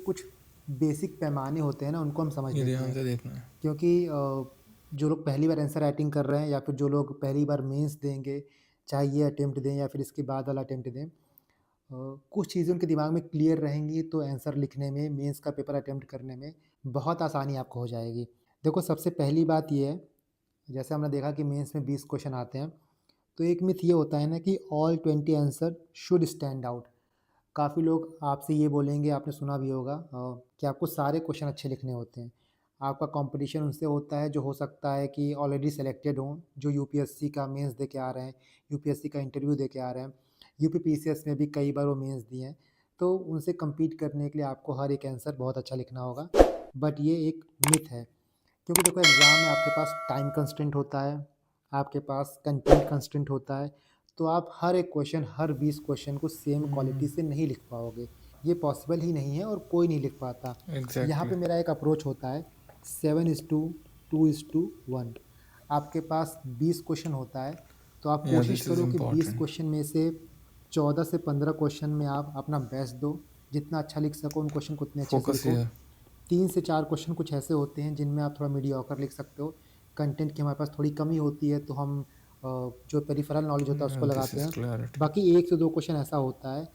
कुछ बेसिक पैमाने होते हैं ना, उनको हम समझ ये लेते ध्यान हैं। से देखना है। क्योंकि जो लोग पहली बार आंसर राइटिंग कर रहे हैं या फिर जो लोग पहली बार मेंस देंगे, चाहे ये अटेम्प्ट दें या फिर इसके बाद वाला अटेम्प्ट दें, कुछ चीज़ें उनके दिमाग में क्लियर रहेंगी तो आंसर लिखने में, मेंस का पेपर अटेम्प्ट करने में बहुत आसानी आपको हो जाएगी। देखो, सबसे पहली बात ये है, जैसे हमने देखा कि मेंस में 20 क्वेश्चन आते हैं, तो एक मिथ ये होता है ना कि all 20 answer should stand out. काफ़ी लोग आपसे ये बोलेंगे, आपने सुना भी होगा कि आपको सारे क्वेश्चन अच्छे लिखने होते हैं। आपका कंपटीशन उनसे होता है जो हो सकता है कि ऑलरेडी सेलेक्टेड हों, जो यूपीएससी का मेंस दे के आ रहे हैं, यूपीएससी का इंटरव्यू दे के आ रहे हैं, यूपीपीसीएस में भी कई बार वो मेंस दिए हैं। तो उनसे कम्पीट करने के लिए आपको हर एक आंसर बहुत अच्छा लिखना होगा। बट ये एक मिथ है, क्योंकि देखो एग्ज़ाम में आपके पास टाइम कंस्ट्रेंट होता है, आपके पास कंटेंट कंस्ट्रेंट होता है, तो आप हर एक क्वेश्चन, हर 20 क्वेश्चन को सेम क्वालिटी से नहीं लिख पाओगे। ये पॉसिबल ही नहीं है और कोई नहीं लिख पाता। यहाँ एग्ज़ैक्टली। पे मेरा एक अप्रोच होता है 7:2:1। आपके पास 20 क्वेश्चन होता है, तो आप या कोशिश दिस इज़ करो कि 20 इम्पोर्टेंट। क्वेश्चन में से 14 से 15 क्वेश्चन में आप अपना बेस्ट दो। जितना अच्छा लिख सको उन क्वेश्चन को उतने अच्छे से फ़ोकस लिखो। हियर। 3 से 4 क्वेश्चन कुछ ऐसे होते हैं जिनमें आप थोड़ा मीडियोकर लिख सकते हो। कंटेंट की हमारे पास थोड़ी कमी होती है तो हम जो पेरिफेरल नॉलेज होता है उसको दिस लगाते इज़ हैं। क्लैरिटी। बाकी 1 से 2 क्वेश्चन ऐसा होता है,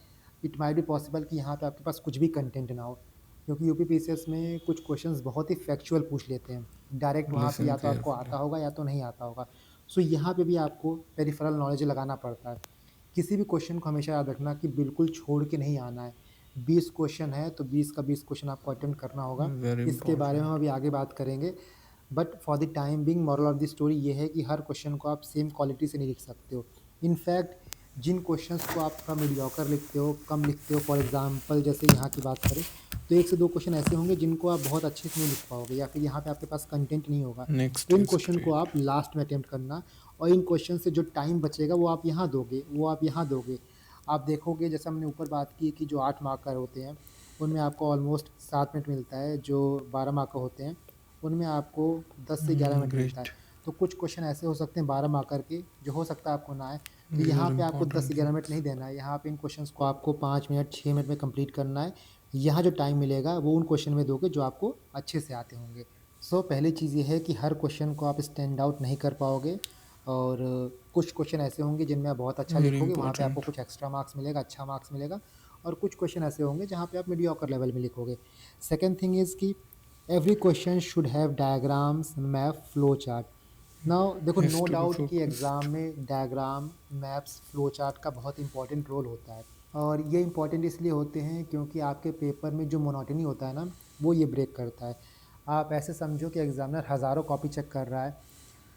इट माइट बी पॉसिबल कि यहाँ पे आपके पास कुछ भी कंटेंट ना हो। क्योंकि यूपीपीसीएस में कुछ क्वेश्चंस बहुत ही फैक्चुअल पूछ लेते हैं। डायरेक्ट वहाँ पे लिसन या तो आपको केयरफुली। आता होगा या तो नहीं आता होगा। सो यहाँ पे भी आपको पेरिफेरल नॉलेज लगाना पड़ता है। किसी भी क्वेश्चन को हमेशा याद रखना कि बिल्कुल छोड़ के नहीं आना है। 20 क्वेश्चन है तो 20 का 20 क्वेश्चन आपको अटेम्प्ट करना होगा। वेरी इसके बारे में इम्पोर्टेंट। हम अभी आगे बात करेंगे। But for the time being moral of the story ये है कि हर क्वेश्चन को आप सेम क्वालिटी से नहीं लिख सकते हो। इनफैक्ट जिन क्वेश्चंस को आप थोड़ा मीडियोकर लिखते हो, कम लिखते हो, फॉर एग्जांपल जैसे यहाँ की बात करें, तो 1 से 2 क्वेश्चन ऐसे होंगे जिनको आप बहुत अच्छे से नहीं लिख पाओगे या फिर यहाँ पे आपके पास कंटेंट नहीं होगा। नेक्स्ट तो इन इज़ क्वेश्चन को ग्रेट। आप लास्ट में अटेम्प्ट करना, और इन क्वेश्चन से जो टाइम बचेगा वो आप यहाँ दोगे, वो आप यहाँ दोगे। आप देखोगे जैसे हमने ऊपर बात की कि जो 8 मार्क का होते हैं, उनमें आपको ऑलमोस्ट 7 मिनट मिलता है, जो 12 मार्क का होते हैं उनमें आपको 10 से 11 मिनट मिलता है। ग्रेट। तो कुछ क्वेश्चन ऐसे हो सकते हैं 12 मार्कर के, जो हो सकता है आपको ना आए, तो दीज यहाँ आर पे आपको 10 से इम्पोर्टेंट 11 मिनट थिंग्स। नहीं देना है। यहाँ पे इन क्वेश्चंस को आपको 5 मिनट, 6 मिनट में कंप्लीट करना है। यहाँ जो टाइम मिलेगा वो उन क्वेश्चन में दोगे जो आपको अच्छे से आते होंगे। सो पहली चीज़ ये है कि हर क्वेश्चन को आप स्टैंड आउट नहीं कर पाओगे, और कुछ क्वेश्चन ऐसे होंगे जिनमें आप बहुत अच्छा वेरी लिखोगे, वहाँ पे आपको इम्पोर्टेंट। कुछ एक्स्ट्रा मार्क्स मिलेगा, अच्छा मार्क्स मिलेगा। और कुछ क्वेश्चन ऐसे होंगे जहाँ पे आप मीडियोकर लेवल में लिखोगे। सेकंड थिंग इज़ कि every question should have diagrams, map, flow chart. Now देखो, has no to be doubt कि फोकस्ड। एग्ज़ाम में डायग्राम, मैप्स, फ्लो चार्ट का बहुत इंपॉर्टेंट रोल होता है। और ये इंपॉर्टेंट इसलिए होते हैं क्योंकि आपके पेपर में जो मोनोटनी होता है ना, वो ये ब्रेक करता है। आप ऐसे समझो कि एग्ज़ामिनर हज़ारों कॉपी चेक कर रहा है,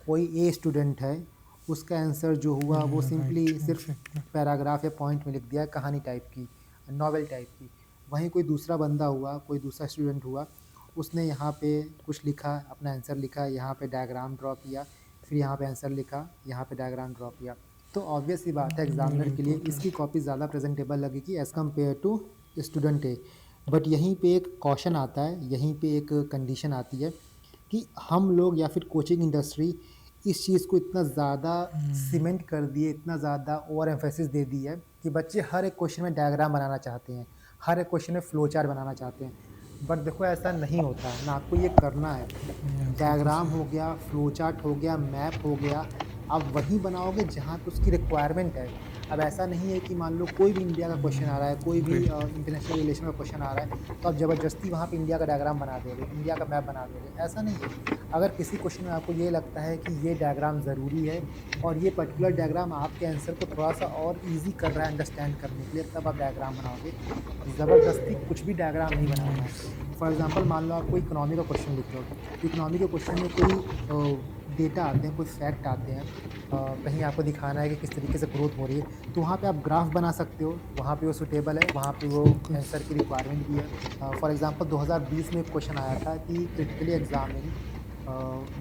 कोई ए स्टूडेंट है, उसका आंसर जो हुआ वो सिंपली राइट, सिर्फ एग्जैक्टली। पैराग्राफ या पॉइंट में लिख दिया, कहानी टाइप की, नॉवेल टाइप की। वहीं कोई दूसरा बंदा हुआ, कोई दूसरा स्टूडेंट हुआ, उसने यहाँ पे कुछ लिखा, अपना आंसर लिखा, यहाँ पे डायग्राम ड्रॉ किया, फिर यहाँ पे आंसर लिखा, यहाँ पे डायग्राम ड्रॉ किया। तो ऑब्वियस सी बात है वेरी एग्जामिनर के लिए इसकी इम्पोर्टेंट। कॉपी ज़्यादा प्रेजेंटेबल लगेगी as compare to student A. But यहीं पे एक कॉशन आता है, यहीं पे एक कंडीशन आती है कि हम लोग या फिर कोचिंग इंडस्ट्री इस चीज़ को इतना ज़्यादा सीमेंट कर दिए, इतना ज़्यादा ओवर एम्फेसिस दे दी है कि बच्चे हर एक क्वेश्चन में डायग्राम बनाना चाहते हैं, हर एक क्वेश्चन में फ्लो चार्ट बनाना चाहते हैं। बट देखो ऐसा नहीं होता है ना, आपको ये करना है। या फोकस डायग्राम हो हियर। गया, फ्लो चार्ट हो गया, मैप हो गया, आप वहीं बनाओगे जहाँ पे उसकी रिक्वायरमेंट है। अब ऐसा नहीं है कि मान लो कोई भी इंडिया का क्वेश्चन आ रहा है, कोई भी ग्रेट। इंटरनेशनल रिलेशन का क्वेश्चन आ रहा है, तो आप ज़बरदस्ती वहाँ पे इंडिया का डायग्राम बना दोगे, इंडिया का मैप बना दोगे, ऐसा नहीं है। अगर किसी क्वेश्चन में आपको ये लगता है कि ये डायग्राम ज़रूरी है और ये पर्टिकुलर डायग्राम आपके आंसर को थोड़ा-सा और ईज़ी कर रहा है अंडरस्टैंड करने के लिए, तब आप डायग्राम बनाओगे। ज़बरदस्ती कुछ भी डायग्राम नहीं बनाना है। नाइस। फॉर एग्ज़ाम्पल मान लो आप कोई इकोनॉमी का क्वेश्चन लिख रहे हो, तो इकोनॉमी के क्वेश्चन में कोई डेटा आते हैं, कोई फैक्ट आते हैं, कहीं आपको दिखाना है कि किस तरीके से ग्रोथ हो रही है, तो वहाँ पे आप ग्राफ बना सकते हो, वहाँ पे वो सूटेबल है, वहाँ पे वो फोकस। आंसर की रिक्वायरमेंट भी है। फॉर एग्ज़ाम्पल 2020 में एक क्वेश्चन आया था कि critically examine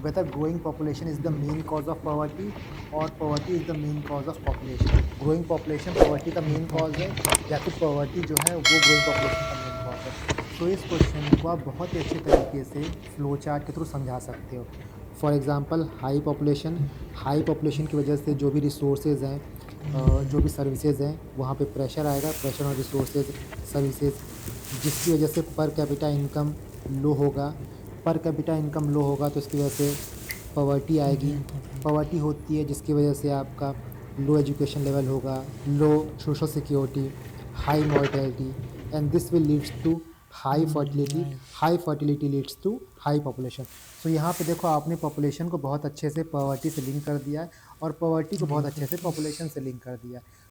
whether growing population is the main cause of poverty or poverty is the main cause of population। growing population poverty का मेन कॉज है या फिर poverty जो है वो growing population का मेन कॉज है। तो इस क्वेश्चन को आप बहुत ही अच्छे तरीके से फ्लो चार्ट के थ्रू समझा सकते हो। फॉर एग्ज़ाम्पल हाई पॉपुलेशन की वजह से जो भी रिसोर्सेज हैं, जो भी सर्विसेज हैं, वहाँ पे प्रेशर आएगा, प्रेशर ऑन रिसोर्सेज, सर्विसेज। जिसकी वजह से पर कैपिटा इनकम लो होगा। पर कैपिटा इनकम लो होगा तो इसकी वजह से पॉवर्टी आएगी। पॉवर्टी होती है जिसकी वजह से आपका लो एजुकेशन लेवल होगा, low social security, high mortality and this will leads to high fertility. High fertility leads to high population. So यहाँ पे देखो आपने पॉपुलेशन को बहुत अच्छे से पॉवर्टी से लिंक कर दिया है और पॉवर्टी को बहुत अच्छे से पॉपुलेशन से लिंक कर दिया है।